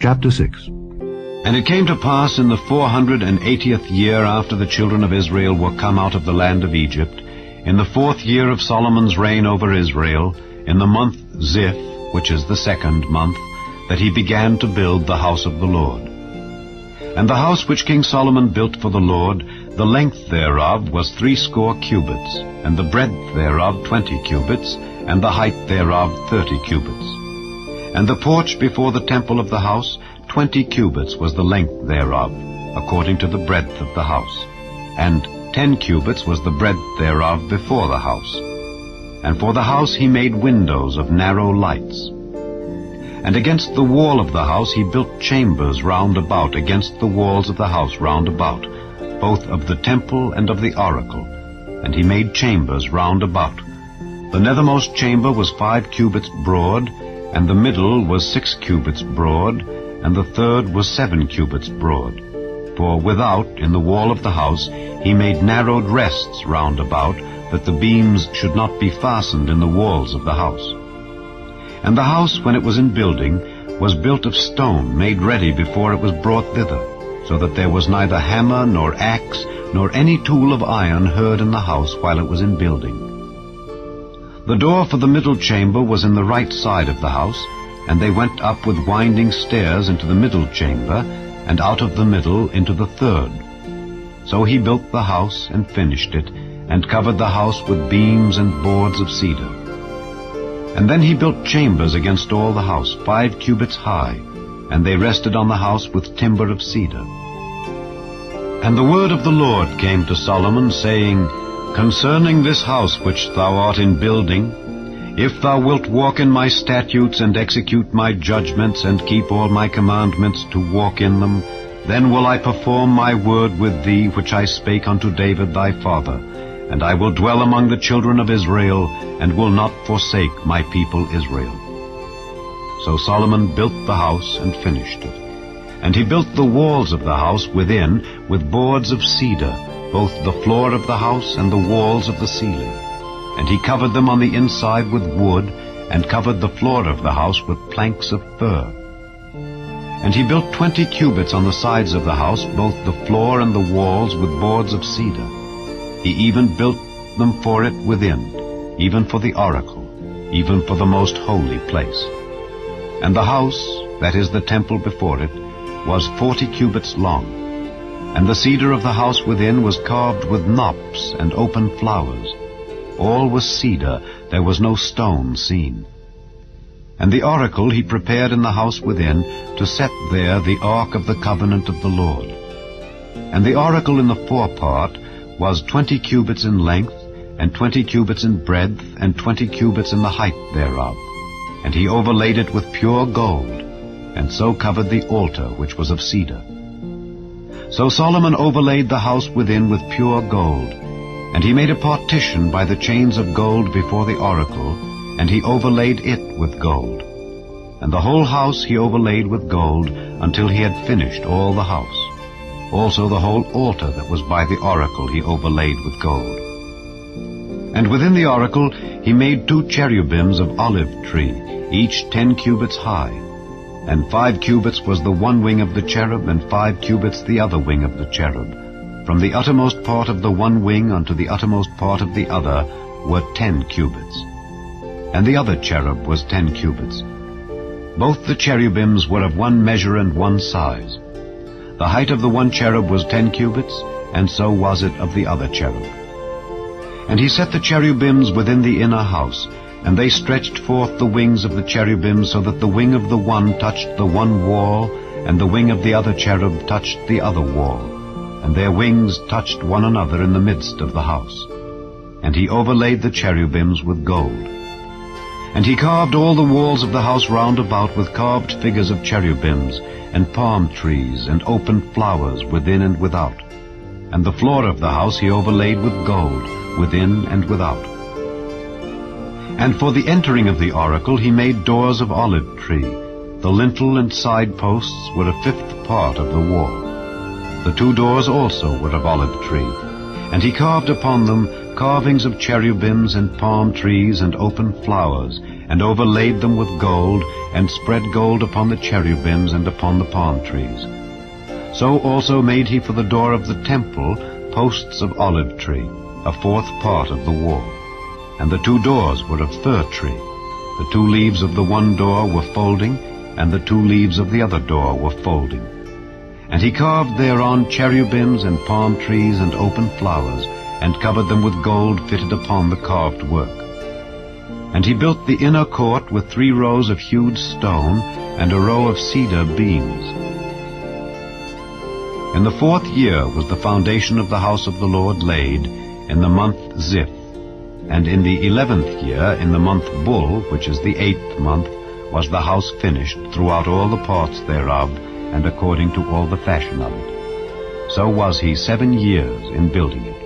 Chapter 6. And it came to pass in the 480th year after the children of Israel were come out of the land of Egypt, in the 4th year of Solomon's reign over Israel, in the month Ziph, which is the 2nd month, that he began to build the house of the Lord. And the house which King Solomon built for the Lord, the length thereof was 60 cubits, and the breadth thereof 20 cubits, and the height thereof 30 cubits. And the porch before the temple of the house, 20 cubits was the length thereof, according to the breadth of the house. And 10 cubits was the breadth thereof before the house. And for the house he made windows of narrow lights. And against the wall of the house he built chambers round about against the walls of the house round about, both of the temple and of the oracle. And he made chambers round about. The nethermost chamber was 5 cubits broad, and the middle was 6 cubits broad, and the third was 7 cubits broad. For without, in the wall of the house, he made narrowed rests round about, that the beams should not be fastened in the walls of the house. And the house, when it was in building, was built of stone, made ready before it was brought thither, so that there was neither hammer nor axe, nor any tool of iron heard in the house while it was in building. The door for the middle chamber was in the right side of the house, and they went up with winding stairs into the middle chamber, and out of the middle into the third. So he built the house and finished it, and covered the house with beams and boards of cedar. And then he built chambers against all the house, 5 cubits high, and they rested on the house with timber of cedar. And the word of the Lord came to Solomon, saying, Concerning this house which thou art in building, if thou wilt walk in my statutes and execute my judgments and keep all my commandments to walk in them, then will I perform my word with thee which I spake unto David thy father, and I will dwell among the children of Israel, and will not forsake my people Israel. So Solomon built the house and finished it. And he built the walls of the house within with boards of cedar, both the floor of the house and the walls of the ceiling. And he covered them on the inside with wood, and covered the floor of the house with planks of fir. And he built 20 cubits on the sides of the house, both the floor and the walls with boards of cedar. He even built them for it within, even for the oracle, even for the most holy place. And the house, that is the temple before it, was 40 cubits long. And the cedar of the house within was carved with knops and open flowers. All was cedar, there was no stone seen. And the oracle he prepared in the house within, to set there the ark of the covenant of the Lord. And the oracle in the forepart was 20 cubits in length, and 20 cubits in breadth, and 20 cubits in the height thereof. And he overlaid it with pure gold, and so covered the altar which was of cedar. So Solomon overlaid the house within with pure gold, and he made a partition by the chains of gold before the oracle, and he overlaid it with gold. And the whole house he overlaid with gold, until he had finished all the house. Also the whole altar that was by the oracle he overlaid with gold. And within the oracle he made 2 cherubims of olive tree, each 10 cubits high. And 5 cubits was the one wing of the cherub, and 5 cubits the other wing of the cherub. From the uttermost part of the one wing unto the uttermost part of the other were 10 cubits. And the other cherub was 10 cubits. Both the cherubims were of one measure and one size. The height of the one cherub was 10 cubits, and so was it of the other cherub. And he set the cherubims within the inner house, and they stretched forth the wings of the cherubim, so that the wing of the one touched the one wall, and the wing of the other cherub touched the other wall, and their wings touched one another in the midst of the house. And he overlaid the cherubims with gold. And he carved all the walls of the house round about with carved figures of cherubims, and palm trees, and open flowers within and without. And the floor of the house he overlaid with gold, within and without. And for the entering of the oracle he made doors of olive tree. The lintel and side posts were a 5th part of the wall. The 2 doors also were of olive tree. And he carved upon them carvings of cherubims and palm trees and open flowers, and overlaid them with gold, and spread gold upon the cherubims and upon the palm trees. So also made he for the door of the temple posts of olive tree, a fourth part of the wall. And the two doors were of fir tree. The two leaves of the one door were folding, and the two leaves of the other door were folding. And he carved thereon cherubims and palm trees and open flowers, and covered them with gold fitted upon the carved work. And he built the inner court with 3 rows of hewed stone, and a row of cedar beams. In the 4th year was the foundation of the house of the Lord laid, in the month Ziph. And in the 11th year, in the month Bul, which is the 8th month, was the house finished throughout all the parts thereof, and according to all the fashion of it. So was he 7 years in building it.